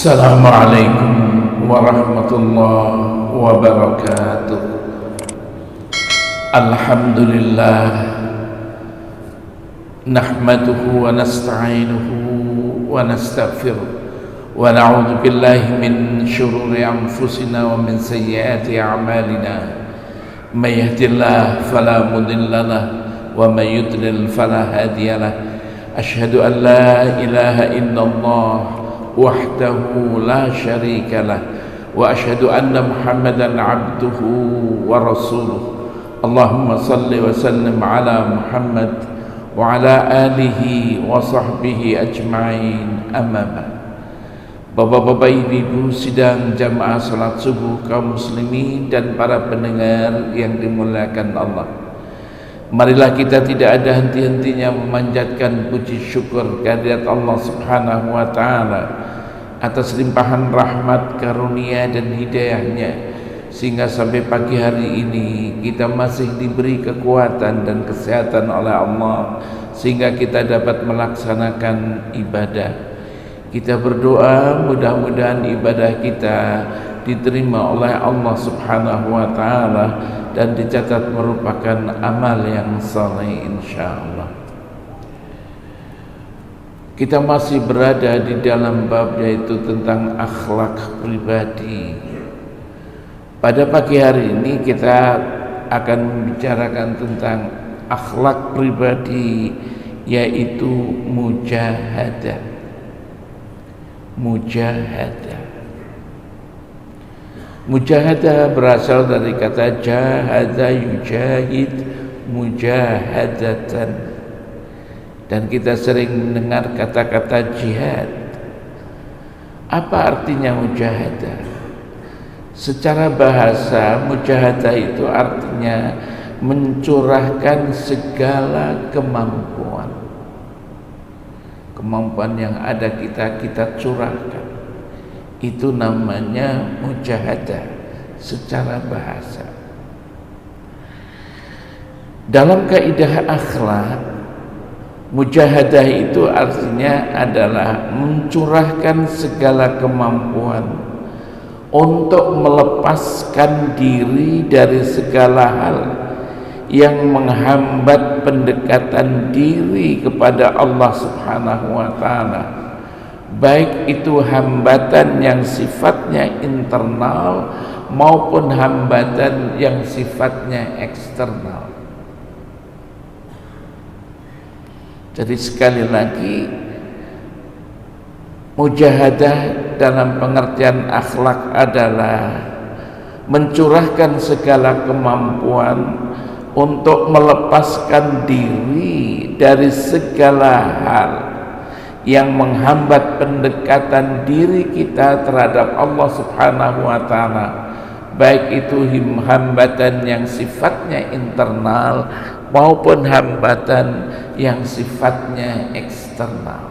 Assalamualaikum warahmatullahi wabarakatuh. Alhamdulillah, nahmaduhu wa nasta'inuhu wa nastaghfiruh wa na'udzu billahi min shururi anfusina wa min sayyiati a'malina. May yahdihillahu fala mudilla lahu wa may yudlil fala hadiya lahu. Asyhadu an la ilaha illallah wahdahu la syarika lah wa asyhadu anna Muhammadan abduhu wa rasuluh. Allahumma salli wa sallim ala Muhammad wa ala alihi wa sahbihi ajma'in, amma ba'd. Bapak-bapak, ibu-ibu sidang jamaah salat subuh kaum muslimin dan para pendengar yang dimuliakan Allah, marilah kita tidak ada henti-hentinya memanjatkan puji syukur kehadirat Allah Subhanahu wa ta'ala atas limpahan rahmat, karunia dan hidayahnya, sehingga sampai pagi hari ini kita masih diberi kekuatan dan kesehatan oleh Allah sehingga kita dapat melaksanakan ibadah. Kita berdoa mudah-mudahan ibadah kita diterima oleh Allah Subhanahu wa ta'ala dan dicatat merupakan amal yang saleh insyaallah. Kita masih berada di dalam bab yaitu tentang akhlak pribadi. Pada pagi hari ini kita akan membicarakan tentang akhlak pribadi, yaitu mujahadah. Mujahadah berasal dari kata jahada yujahid, mujahadatan. Dan kita sering mendengar kata-kata jihad. Apa artinya mujahadah? Secara bahasa, mujahadah itu artinya mencurahkan segala kemampuan. Kemampuan yang ada kita curahkan. Itu namanya mujahadah secara bahasa. Dalam kaidah akhlak, mujahadah itu artinya adalah mencurahkan segala kemampuan untuk melepaskan diri dari segala hal yang menghambat pendekatan diri kepada Allah Subhanahu wa ta'ala, baik itu hambatan yang sifatnya internal maupun hambatan yang sifatnya eksternal. Jadi sekali lagi, mujahadah dalam pengertian akhlak adalah mencurahkan segala kemampuan untuk melepaskan diri dari segala hal yang menghambat pendekatan diri kita terhadap Allah Subhanahu wa ta'ala, baik itu hambatan yang sifatnya internal maupun hambatan yang sifatnya eksternal.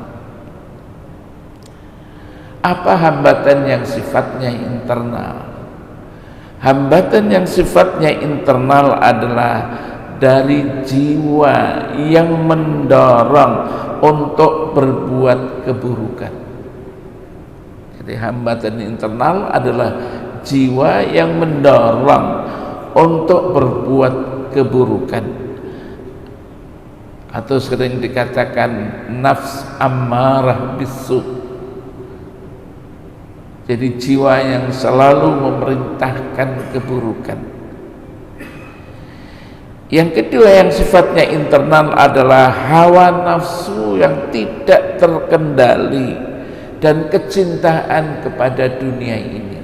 Apa hambatan yang sifatnya internal? Hambatan yang sifatnya internal adalah dari jiwa yang mendorong untuk berbuat keburukan. Jadi hambatan internal adalah jiwa yang mendorong untuk berbuat keburukan, atau sering dikatakan nafs ammarah bisu. Jadi jiwa yang selalu memerintahkan keburukan. Yang kedua yang sifatnya internal adalah hawa nafsu yang tidak terkendali dan kecintaan kepada dunia ini.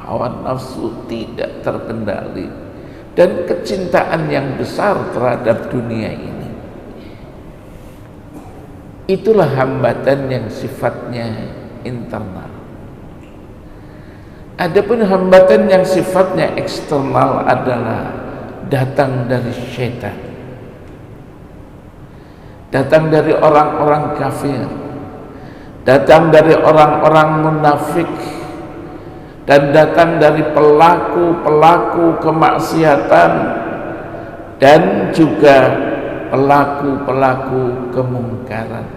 Hawa nafsu tidak terkendali dan kecintaan yang besar terhadap dunia ini. Itulah hambatan yang sifatnya internal. Adapun hambatan yang sifatnya eksternal adalah datang dari syaitan, datang dari orang-orang kafir, datang dari orang-orang munafik, dan datang dari pelaku-pelaku kemaksiatan dan juga pelaku-pelaku kemungkaran.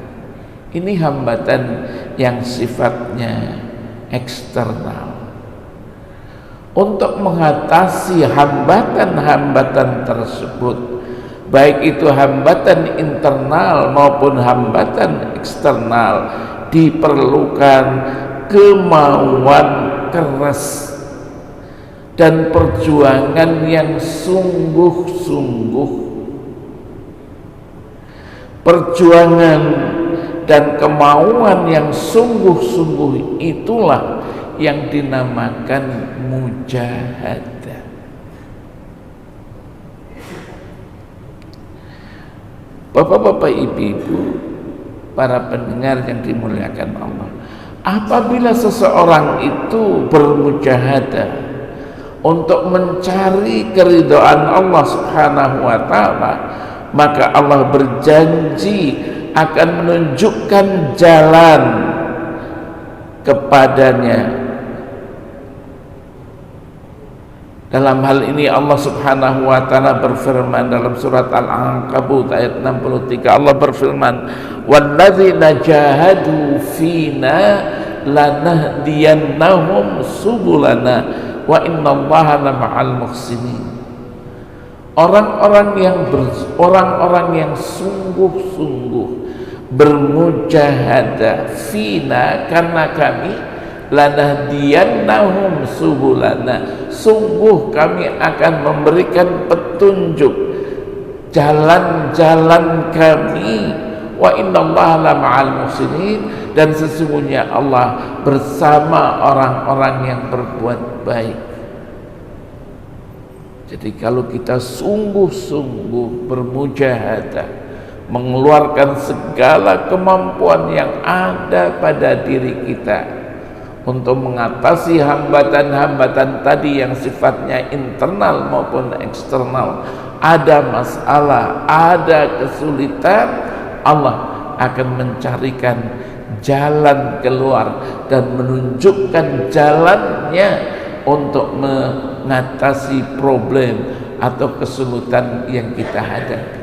Ini hambatan yang sifatnya eksternal. Untuk mengatasi hambatan-hambatan tersebut, baik itu hambatan internal maupun hambatan eksternal, diperlukan kemauan keras dan perjuangan yang sungguh-sungguh. Perjuangan dan kemauan yang sungguh-sungguh itulah yang dinamakan mujahadah. Bapak-bapak, ibu-ibu, para pendengar yang dimuliakan Allah, apabila seseorang itu bermujahadah untuk mencari keridhaan Allah Subhanahu wa ta'ala, maka Allah berjanji akan menunjukkan jalan kepadanya. Dalam hal ini Allah Subhanahu wa ta'ala berfirman dalam surat Al-Ankabut ayat 63. Allah berfirman, "Walladzina jahadu fina lanahdiyannahum subulana wa innallaha lama'al muhsinin." Orang-orang yang sungguh-sungguh bermujahadah fina, karena kami, lanahdiyannahum subulana, sungguh kami akan memberikan petunjuk jalan-jalan kami, wa innallaha lama'al muhsinin, dan sesungguhnya Allah bersama orang-orang yang berbuat baik. Jadi kalau kita sungguh-sungguh bermujahadah, mengeluarkan segala kemampuan yang ada pada diri kita untuk mengatasi hambatan-hambatan tadi yang sifatnya internal maupun eksternal, ada masalah, ada kesulitan, Allah akan mencarikan jalan keluar dan menunjukkan jalannya untuk mengatasi problem atau kesulitan yang kita hadapi.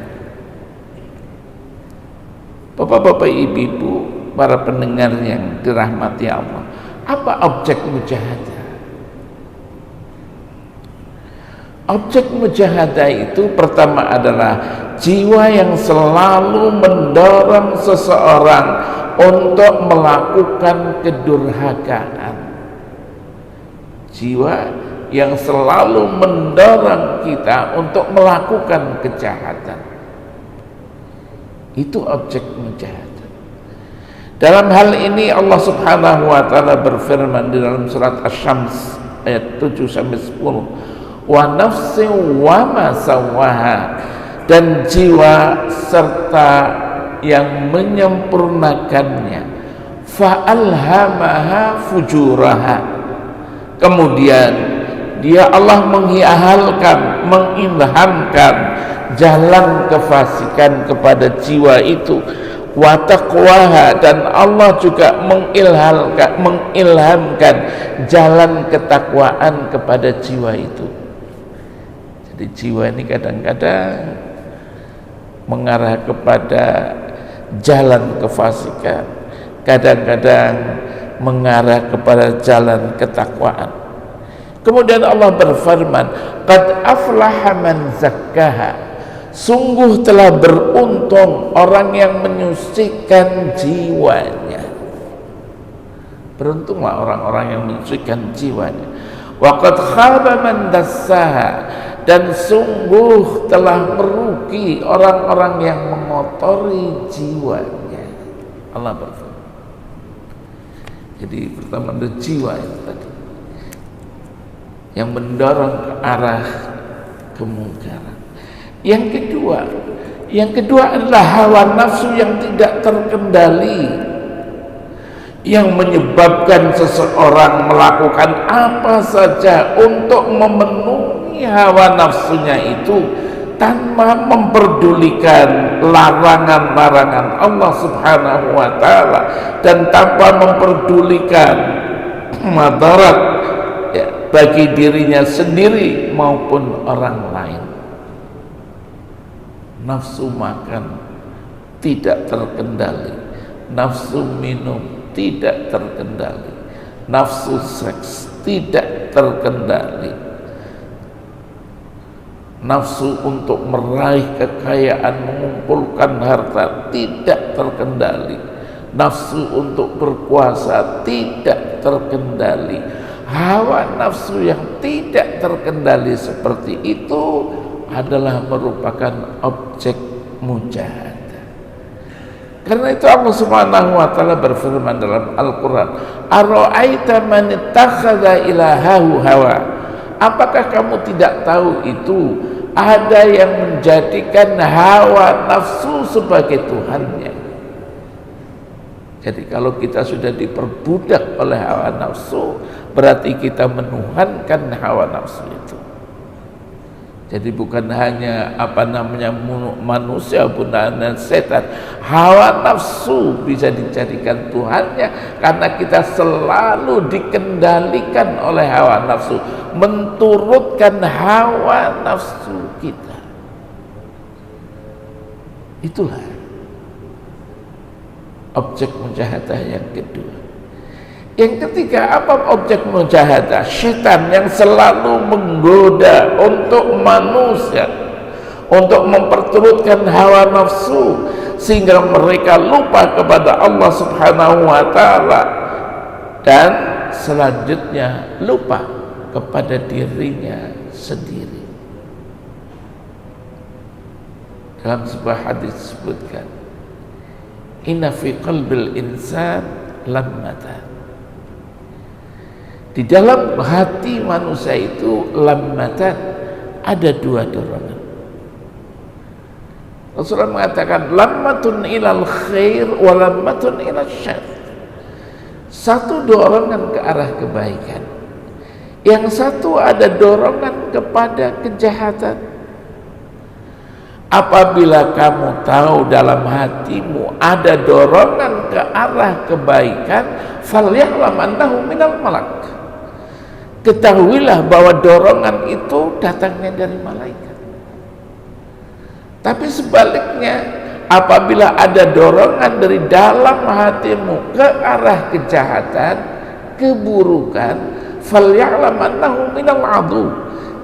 Bapak-bapak, ibu-ibu, para pendengar yang dirahmati Allah, apa objek mujahadah? Objek mujahadah itu pertama adalah jiwa yang selalu mendorong seseorang untuk melakukan kedurhakaan. Jiwa yang selalu mendorong kita untuk melakukan kejahatan. Itu objek mujahadah. Dalam hal ini Allah Subhanahu wa ta'ala berfirman di dalam surat Asy-Syams ayat 7 sampai 10, wa nafsin wa ma sawwaha, dan jiwa serta yang menyempurnakannya, fa alhamaha fujuraha, kemudian dia Allah mengilhamkan jalan kefasikan kepada jiwa itu, wa taqwaha, dan Allah juga mengilhamkan jalan ketakwaan kepada jiwa itu. Jadi jiwa ini kadang-kadang mengarah kepada jalan kefasikan, kadang-kadang mengarah kepada jalan ketakwaan. Kemudian Allah berfirman, qad aflaha man zakkaha, sungguh telah beruntung orang yang menyucikan jiwanya. Beruntunglah orang-orang yang menyucikan jiwanya. Wa qad khaba man dassaha, dan sungguh telah merugi orang-orang yang mengotori jiwanya. Allah berfirman. Jadi pertama ada jiwa itu tadi yang mendorong ke arah kemungkaran. Yang kedua adalah hawa nafsu yang tidak terkendali, yang menyebabkan seseorang melakukan apa saja untuk memenuhi hawa nafsunya itu tanpa memperdulikan larangan-larangan Allah Subhanahu wa ta'ala dan tanpa memperdulikan madarat bagi dirinya sendiri maupun orang lain. Nafsu makan tidak terkendali, nafsu minum tidak terkendali, nafsu seks tidak terkendali, nafsu untuk meraih kekayaan, mengumpulkan harta tidak terkendali, nafsu untuk berkuasa tidak terkendali. Hawa nafsu yang tidak terkendali seperti itu adalah merupakan objek mujahadah. Karena itu Allah Subhanahu wa taala berfirman dalam Al-Qur'an, "Ara'aita man ittakhadha ilahahu hawa?" Apakah kamu tidak tahu itu ada yang menjadikan hawa nafsu sebagai tuhannya? Jadi kalau kita sudah diperbudak oleh hawa nafsu, berarti kita menuhankan hawa nafsu itu. Jadi bukan hanya manusia, bukan setan. Hawa nafsu bisa dijadikan tuhannya karena kita selalu dikendalikan oleh hawa nafsu, menturutkan hawa nafsu kita. Itulah objek mujahadah yang kedua. Yang ketiga, apa objek mujahadah? Syaitan yang selalu menggoda untuk manusia untuk memperturutkan hawa nafsu sehingga mereka lupa kepada Allah Subhanahu wa taala dan selanjutnya lupa kepada dirinya sendiri. Dalam sebuah hadis disebutkan, inna fi qalbil insan lammatan. Di dalam hati manusia itu lammatan, ada dua dorongan. Rasulullah mengatakan lammatun ilal khair wa lammatun ilal syarr. Satu dorongan ke arah kebaikan, yang satu ada dorongan kepada kejahatan. Apabila kamu tahu dalam hatimu ada dorongan ke arah kebaikan, falya'lam annahu minal malak. Ketahuilah bahwa dorongan itu datangnya dari malaikat. Tapi sebaliknya, apabila ada dorongan dari dalam hatimu ke arah kejahatan, keburukan, falya'lam annahu minal adu.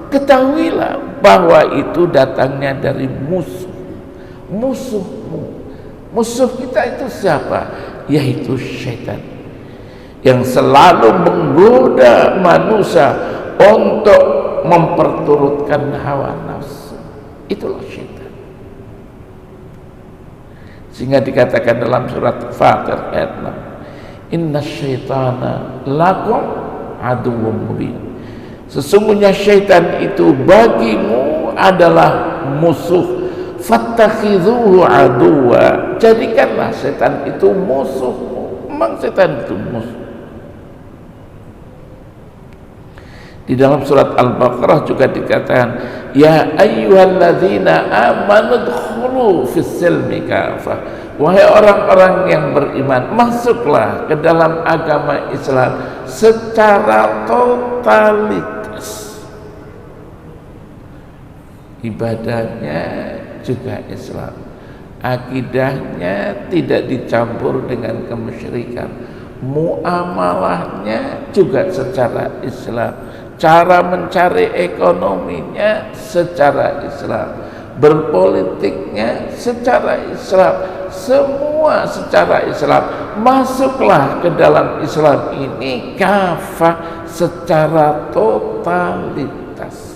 Ketahuilah bahwa itu datangnya dari musuhmu. Musuh kita itu siapa? Yaitu syaitan, yang selalu menggoda manusia untuk memperturutkan hawa nafsu. Itulah syaitan. Sehingga dikatakan dalam surat Fatir ayat 6, inna syaitana lakum aduwwum mubin. Sesungguhnya syaitan itu bagimu adalah musuh. Fattakhidhuhu aduwa. Jadikanlah syaitan itu musuhmu. Memang syaitan itu musuh. Di dalam surat Al-Baqarah juga dikatakan, ya ayyuhalladzina amanu dkhulu fis-silmi kafah. Wahai orang-orang yang beriman, masuklah ke dalam agama Islam secara totalitas. Ibadahnya juga Islam, akidahnya tidak dicampur dengan kemusyrikan, muamalahnya juga secara Islam, cara mencari ekonominya secara Islam, berpolitiknya secara Islam, semua secara Islam. Masuklah ke dalam Islam ini kafah, secara totalitas.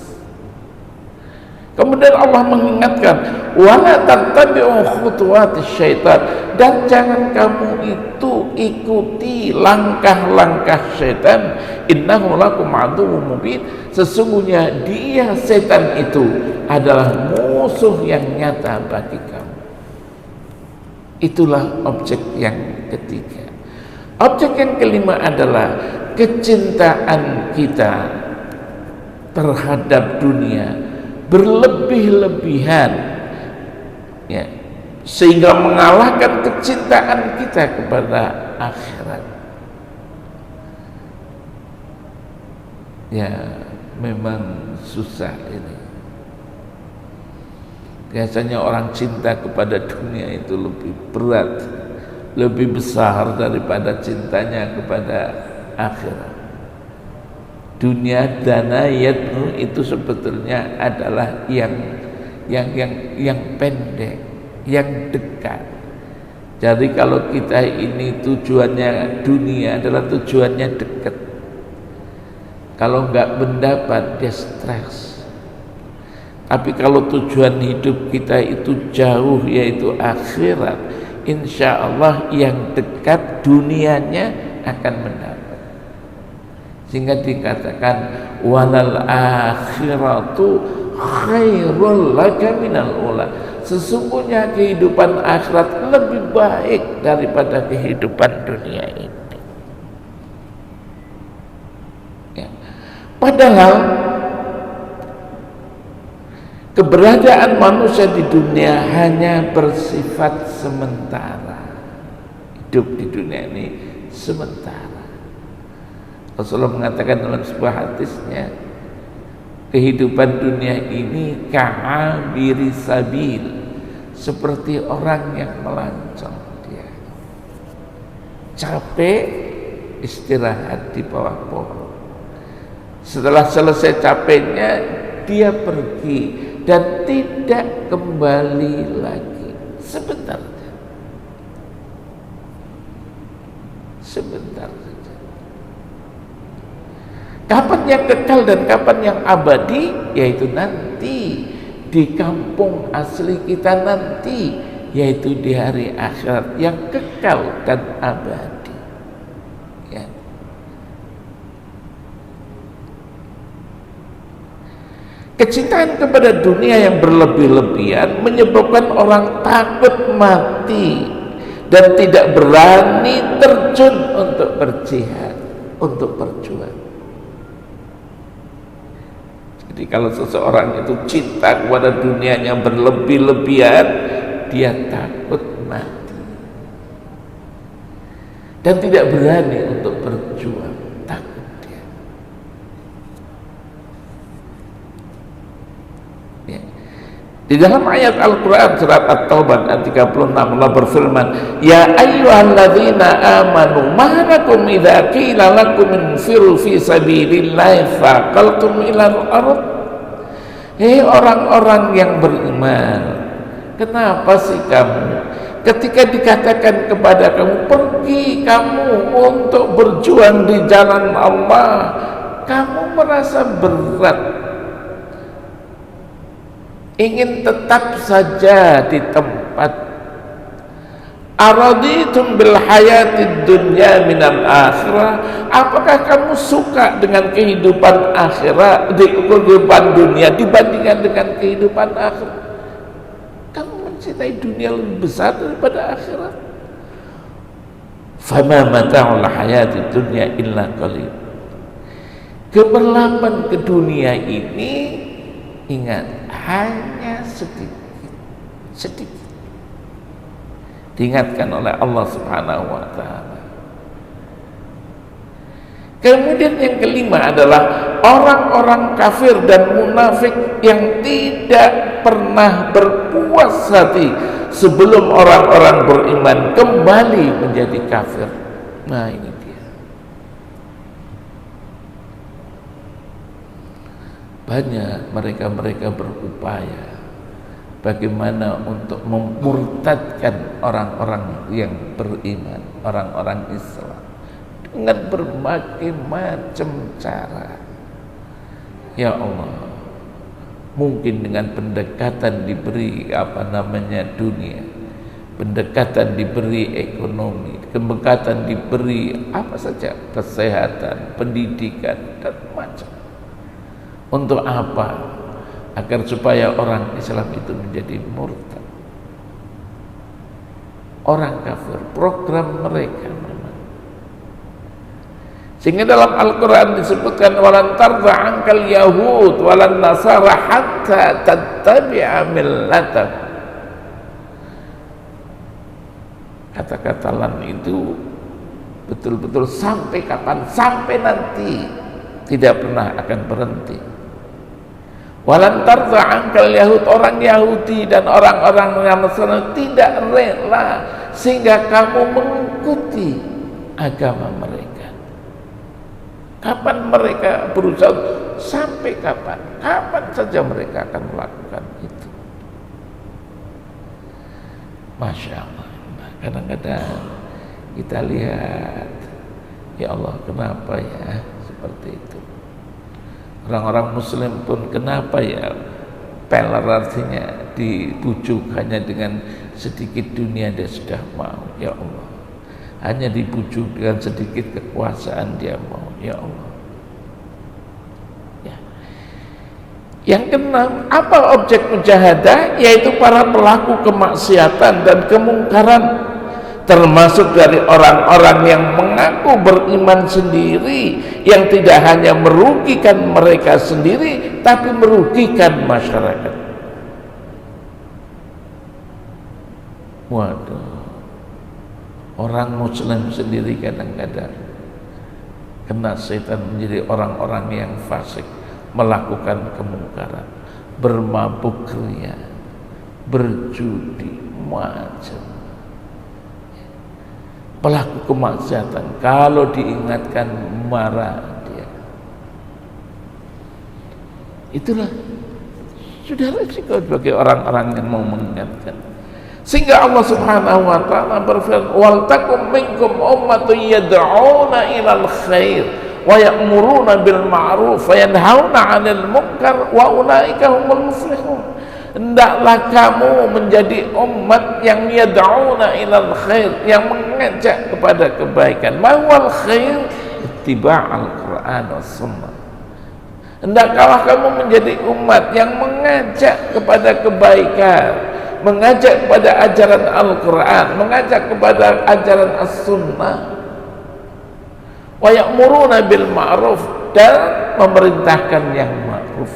Kemudian Allah mengingatkan, wala tattabi'u khutuwatis syaitan, dan jangan kamu itu ikuti langkah-langkah syaitan. Innahu lakum aduwwum mubin. Sesungguhnya dia setan itu adalah musuh yang nyata bagi kamu. Itulah objek yang ketiga. Objek yang kelima adalah kecintaan kita terhadap dunia berlebih-lebihan, ya, sehingga mengalahkan kecintaan kita kepada akhirat. Ya, memang susah ini. Biasanya orang cinta kepada dunia itu lebih berat lebih besar daripada cintanya kepada akhirat. Dunia danayatnu itu sebetulnya adalah yang pendek, yang dekat. Jadi kalau kita ini tujuannya dunia adalah tujuannya dekat. Kalau nggak mendapat dia stres. Tapi kalau tujuan hidup kita itu jauh, yaitu akhirat, insya Allah yang dekat dunianya akan mendapat. Sehingga dikatakan walal akhiratu khairul laka minal ula. Sesungguhnya kehidupan akhirat lebih baik daripada kehidupan dunia ini. Ya. Padahal keberadaan manusia di dunia hanya bersifat sementara. Hidup di dunia ini sementara. Rasulullah mengatakan dalam sebuah hadisnya, kehidupan dunia ini ka'abiri sabil, seperti orang yang melancong. Dia capek, istirahat di bawah pohon. Setelah selesai capeknya, dia pergi dan tidak kembali lagi. Sebentar saja. Kapan yang kekal dan kapan yang abadi? Yaitu nanti di kampung asli kita nanti, yaitu di hari akhirat yang kekal dan abadi. Ya. Kecintaan kepada dunia yang berlebih-lebihan menyebabkan orang takut mati dan tidak berani terjun untuk berjihad, untuk berjuang. Jadi kalau seseorang itu cinta kepada dunia yang berlebih-lebihan, dia takut mati dan tidak berani untuk berjuang, takut dia. Ya. Di dalam ayat Al-Quran surat At-Taubah ayat 36 Allah berfirman, ya ayyuhalladzina amanu ma lakum idza qila lakum infiru fi sabilillahi faqaltum ilal ardh. Hei orang-orang yang beriman, kenapa sih kamu ketika dikatakan kepada kamu pergi kamu untuk berjuang di jalan Allah, kamu merasa berat, ingin tetap saja di tempat. Araditum bil hayatid dunya minal akhirah. Apakah kamu suka dengan kehidupan akhirat, di kehidupan dunia dibandingkan dengan kehidupan akhirat? Kamu mencintai dunia lebih besar daripada akhirat. Fama mata'ul hayatid dunya illa qalil. Keberlapan ke dunia ini, ingat, hanya sedikit. Diingatkan oleh Allah Subhanahu wa ta'ala. Kemudian yang kelima adalah orang-orang kafir dan munafik yang tidak pernah berpuas hati sebelum orang-orang beriman kembali menjadi kafir. Nah, ini dia. Banyak mereka berupaya bagaimana untuk memurtadkan orang-orang yang beriman, orang-orang Islam dengan berbagai macam cara. Ya Allah, mungkin dengan pendekatan diberi dunia, pendekatan diberi ekonomi, pendekatan diberi apa saja, kesehatan, pendidikan dan macam. Untuk apa? Agar supaya orang Islam itu menjadi murtad. Orang kafir, program mereka memang. Sehingga dalam Al-Quran disebutkan walan tarda ankal yahud walan nasara hatta tattabi'a millatah. Kata-kata lan itu betul-betul sampai kapan? Sampai nanti, tidak pernah akan berhenti. Walan tarda ankal yahud, orang Yahudi dan orang-orang Nasrani tidak rela sehingga kamu mengikuti agama mereka. Kapan mereka berusaha, sampai kapan saja mereka akan melakukan itu. Masya Allah. Nah, kadang-kadang kita lihat, ya Allah, kenapa ya seperti itu? Orang-orang Muslim pun kenapa ya peler, artinya dibujuk hanya dengan sedikit dunia dia sudah mau, ya Allah. Hanya dibujuk dengan sedikit kekuasaan dia mau, ya Allah. Ya. Yang keenam, apa objek mujahadah? Yaitu para pelaku kemaksiatan dan kemungkaran, termasuk dari orang-orang yang mengaku beriman sendiri, yang tidak hanya merugikan mereka sendiri tapi merugikan masyarakat. Waduh, orang Muslim sendiri kadang-kadang kena setan menjadi orang-orang yang fasik, melakukan kemungkaran, bermabuk ria, berjudi, macam pelaku kemaksiatan. Kalau diingatkan marah dia. Itulah sudah resiko bagi orang-orang yang mau mengingatkan. Sehingga Allah Subhanahu wa taala berfirman, "Wal takum minkum ummatun yad'una ilal khair wa ya'muruna bil ma'ruf wa yanhauna 'anil munkar wa ulaika humul muflihun." Hendaklah kamu menjadi umat yang yad'una ilal khair, yang mengajak kepada kebaikan. Mawal khair ittiba'al Qur'an was sunnah. Hendaklah kamu menjadi umat yang mengajak kepada kebaikan, mengajak kepada ajaran Al-Quran, mengajak kepada ajaran As-Sunnah. Wa ya'muruna bil ma'ruf, dan memerintahkan yang ma'ruf.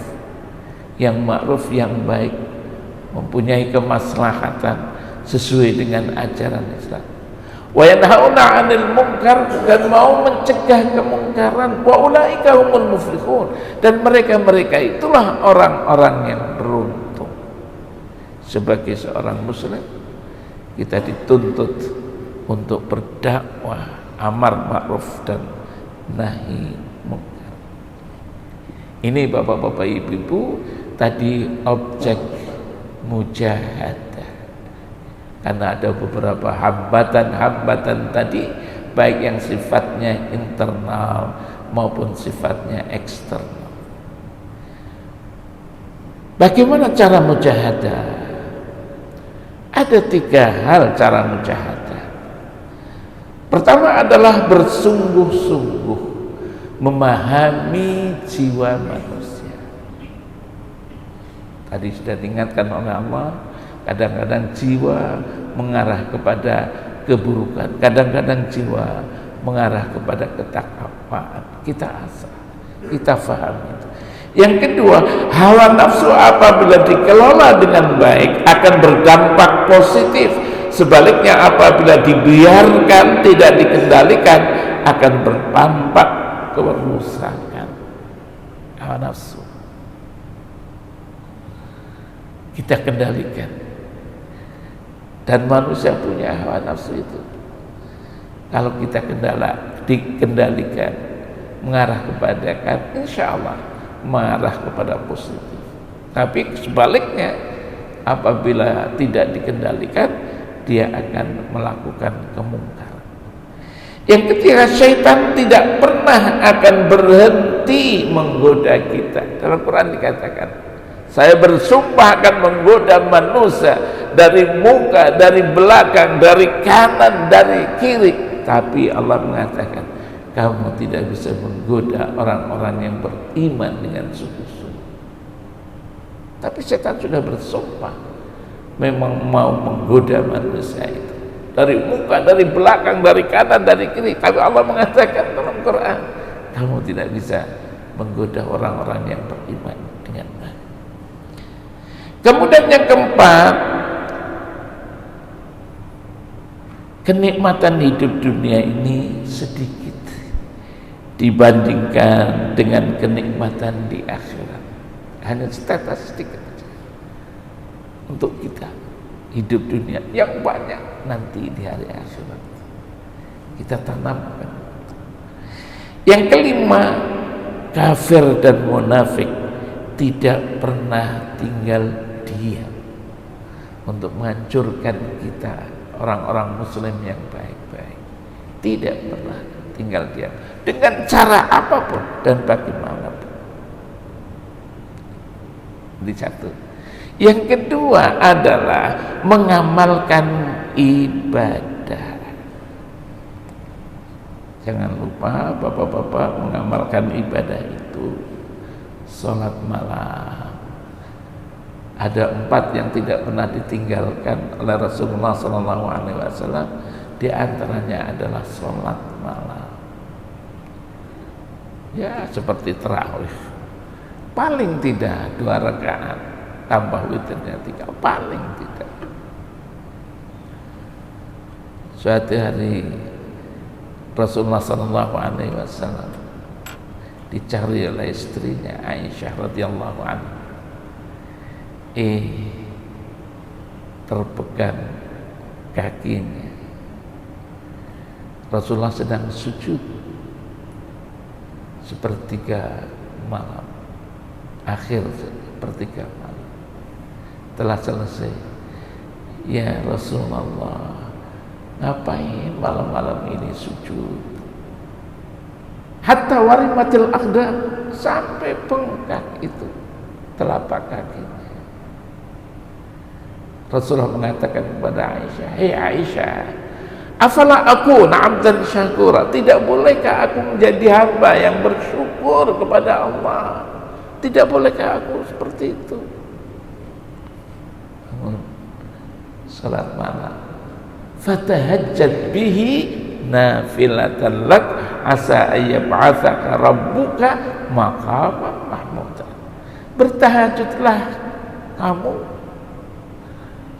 Yang ma'ruf, yang baik, mempunyai kemaslahatan sesuai dengan ajaran Islam. Wa yanhauna 'anil munkar, dan mau mencegah kemungkaran. Wa ulaika humul muflihun, dan mereka itulah orang-orang yang beruntung. Sebagai seorang muslim, kita dituntut untuk berdakwah amar ma'ruf dan nahi munkar. Ini bapak-bapak, ibu-ibu, tadi objek mujahadah. Karena ada beberapa hambatan-hambatan tadi, baik yang sifatnya internal maupun sifatnya eksternal. Bagaimana cara mujahadah? Ada 3 hal cara mujahadah. Pertama adalah bersungguh-sungguh memahami jiwa manusia. Tadi sudah diingatkan oleh Allah, kadang-kadang jiwa mengarah kepada keburukan, kadang-kadang jiwa mengarah kepada ketakwaan. Kita asah, kita faham itu. Yang kedua, hawa nafsu apabila dikelola dengan baik akan berdampak positif. Sebaliknya apabila dibiarkan, tidak dikendalikan, akan berdampak kerusakan. Hawa nafsu kita kendalikan, dan manusia punya hawa nafsu itu. Kalau kita dikendalikan, mengarah kepada kan, insya Allah mengarah kepada positif. Tapi sebaliknya, apabila tidak dikendalikan, dia akan melakukan kemungkaran. Yang ketiga, syaitan tidak pernah akan berhenti menggoda kita. Dalam Quran dikatakan, saya bersumpah akan menggoda manusia dari muka, dari belakang, dari kanan, dari kiri. Tapi Allah mengatakan, kamu tidak bisa menggoda orang-orang yang beriman dengan sungguh-sungguh. Tapi setan sudah bersumpah memang mau menggoda manusia itu, dari muka, dari belakang, dari kanan, dari kiri. Tapi Allah mengatakan dalam Quran, kamu tidak bisa menggoda orang-orang yang beriman dengan baik. Kemudian yang keempat, kenikmatan hidup dunia ini sedikit dibandingkan dengan kenikmatan di akhirat. Hanya setetes sedikit saja untuk kita. hidup dunia yang banyak nanti di hari akhirat. Kita tanamkan. Yang kelima, kafir dan munafik tidak pernah tinggal diam untuk menghancurkan kita, orang-orang muslim yang baik-baik. Tidak pernah tinggal diam dengan cara apapun dan bagaimanapun. Ini satu. Yang kedua adalah mengamalkan ibadah. Jangan lupa bapak-bapak mengamalkan ibadah itu. Sholat malam. Ada 4 yang tidak pernah ditinggalkan oleh Rasulullah SAW. Di antaranya adalah sholat malam. Ya, seperti tarawih. Paling tidak 2 rakaat, tambah witirnya 3, paling tidak. Suatu hari Rasulullah SAW dicari oleh istrinya Aisyah radhiyallahu anha. Terpegang kakinya. Rasulullah sedang sujud sepertiga malam, akhir sepertiga malam. Telah selesai. Ya Rasulullah, ngapain malam-malam ini sujud? Hatta warimatil aqdam, sampai bengkak itu telapak kakinya. Rasulullah mengatakan kepada Aisyah, "Hei Aisyah, afala aku abdan syakura? Tidak bolehkah aku menjadi hamba yang bersyukur kepada Allah? Tidak bolehkah aku seperti itu?" Salat malam, fatahajjad bihi nafilatan lak asa ayyab'atsaka rabbuka maqaman mahmuda. Bertahajudlah kamu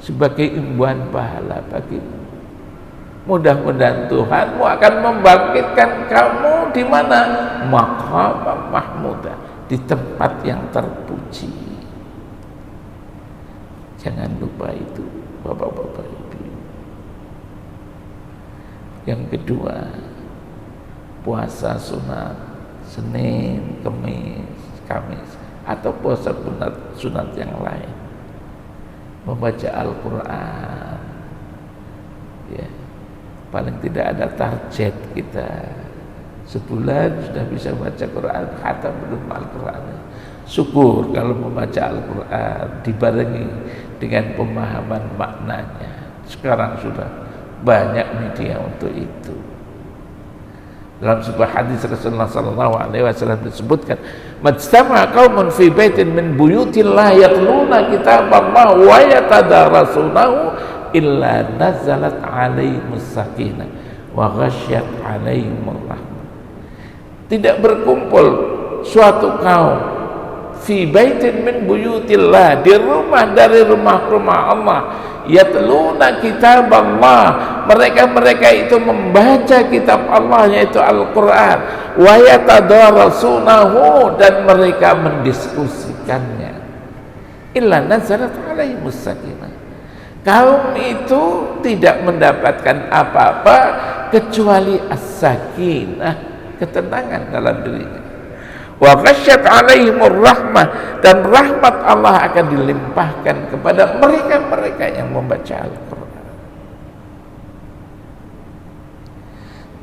sebagai imbuhan pahala bagimu. Mudah-mudahan Tuhanmu akan membangkitkan kamu di mana? Maqaman mahmuda, di tempat yang terpuji. Jangan lupa itu, bapak-bapak ibu. Yang kedua, puasa sunat Senin, Kamis, atau puasa sunat yang lain. Membaca Al-Quran, ya, paling tidak ada target kita. Sebulan sudah bisa baca Quran, khatam belum Al-Quran. Syukur kalau membaca Al-Quran dibarengi dengan pemahaman maknanya. Sekarang sudah banyak media untuk itu. Dalam sebuah hadis Rasulullah SAW disebutkan, "Majtama qaumun fi baitin min buyutillah yatluna kitaballah wa yatadarasunahu illa nazalat 'alaihimus sakinah wa ghasyiyat 'alaihimur rahmah." Tidak berkumpul suatu kaum fi baitin min buyutillah, di rumah dari rumah-rumah Allah, yatluna kitab Allah, mereka itu membaca kitab Allah, yaitu Al-Quran, wa yatadarasunahu, dan mereka mendiskusikannya, illa nazalat alaihimus sakinah. Kaum itu tidak mendapatkan apa-apa kecuali as-sakinah, ketenangan dalam dirinya. Wa ghasyat alaihimur rahmah, dan rahmat Allah akan dilimpahkan kepada mereka-mereka yang membaca Al-Quran.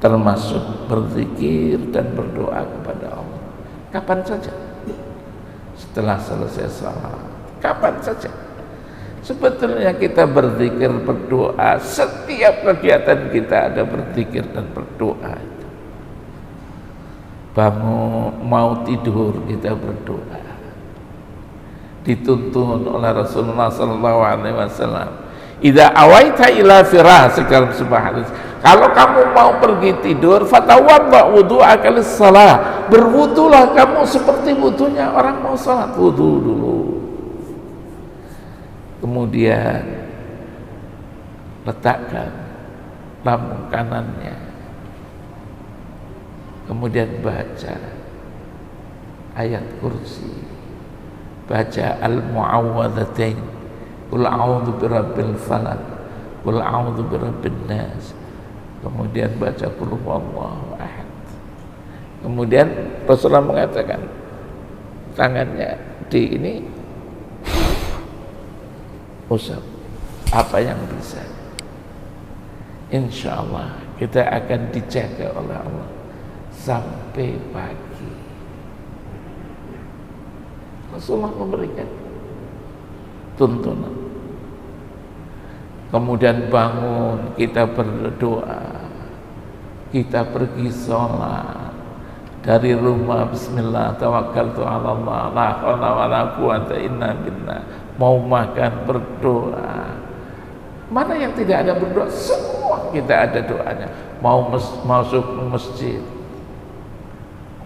Termasuk berzikir dan berdoa kepada Allah kapan saja, setelah selesai salat, kapan saja. Sebetulnya kita berzikir, berdoa, setiap kegiatan kita ada berzikir dan berdoa. Bangun, mau tidur kita berdoa. Dituntun oleh Rasulullah SAW, "Idza awaita ila firasika," dalam sebuah hadis, kalau kamu mau pergi tidur, fatawadda wudu'aka lis-shalah, berwudulah kamu seperti wudunya orang mau salat. Wudu dulu, kemudian letakkan lambung kanannya, kemudian baca ayat kursi, baca al-mu'awwadzatain, Qul a'udzu birabbil falaq, qul a'udzu birabbin nas. Kemudian baca qul huwallahu ahad. Kemudian Rasulullah mengatakan tangannya di ini usap apa yang bisa. Insya Allah kita akan dijaga oleh Allah sampai pagi. Rasulullah memberikan tuntunan. Kemudian bangun, kita berdoa, kita pergi sholat dari rumah. Bismillah, tawakkaltu ala Allah, la haula wala quwata illa billah. Mau makan berdoa. Mana yang tidak ada berdoa? Semua kita ada doanya. Mau masuk masjid,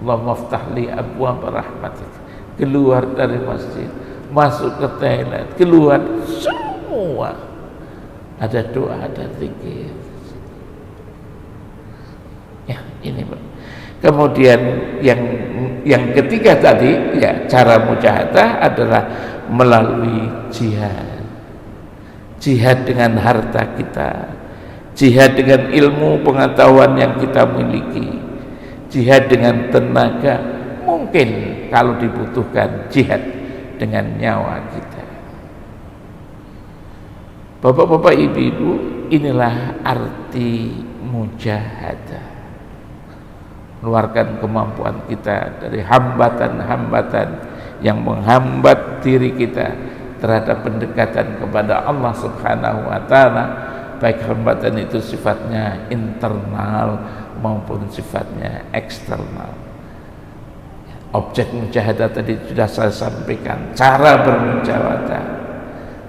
Allahumma ftah li abwaab rahmatik. Keluar dari masjid, masuk ke toilet, keluar, semua ada doa, ada zikir. Ya, ini Pak. Kemudian yang ketiga tadi, ya, cara mujahadah adalah melalui jihad. Jihad dengan harta kita, jihad dengan ilmu pengetahuan yang kita miliki, jihad dengan tenaga, mungkin kalau dibutuhkan jihad dengan nyawa kita. Bapak-bapak, ibu-ibu, inilah arti mujahadah. Keluarkan kemampuan kita dari hambatan-hambatan yang menghambat diri kita terhadap pendekatan kepada Allah Subhanahu wa Ta'ala, baik hambatan itu sifatnya internal maupun sifatnya eksternal. Objek mujahadah tadi sudah saya sampaikan, cara bermujahadah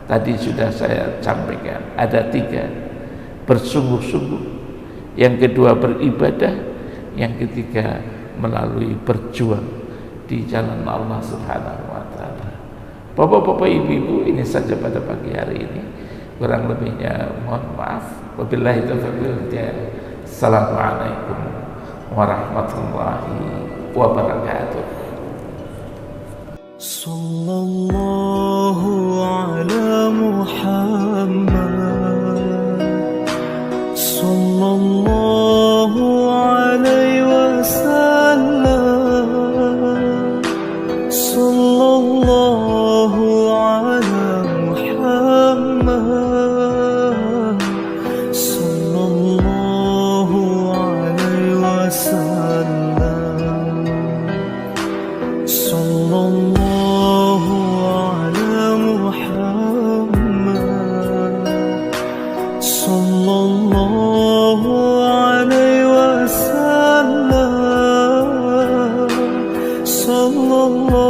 tadi sudah saya sampaikan, ada 3: bersungguh-sungguh, yang kedua beribadah, yang ketiga melalui berjuang di jalan Allah Subhanahu wa Ta'ala. Bapak-bapak, ibu-ibu, ini saja pada pagi hari ini. Kurang lebihnya mohon maaf. Wabillahi taufiq wal hidayah. Assalamualaikum warahmatullahi wabarakatuh. Sallallahu ala Muhammad, sallallahu alaihi wasallam, sallallahu ala Muhammad, sallallahu alaihi wasallam, sallallahu ala Muhammad, sallallahu alaihi wasallam, sallallahu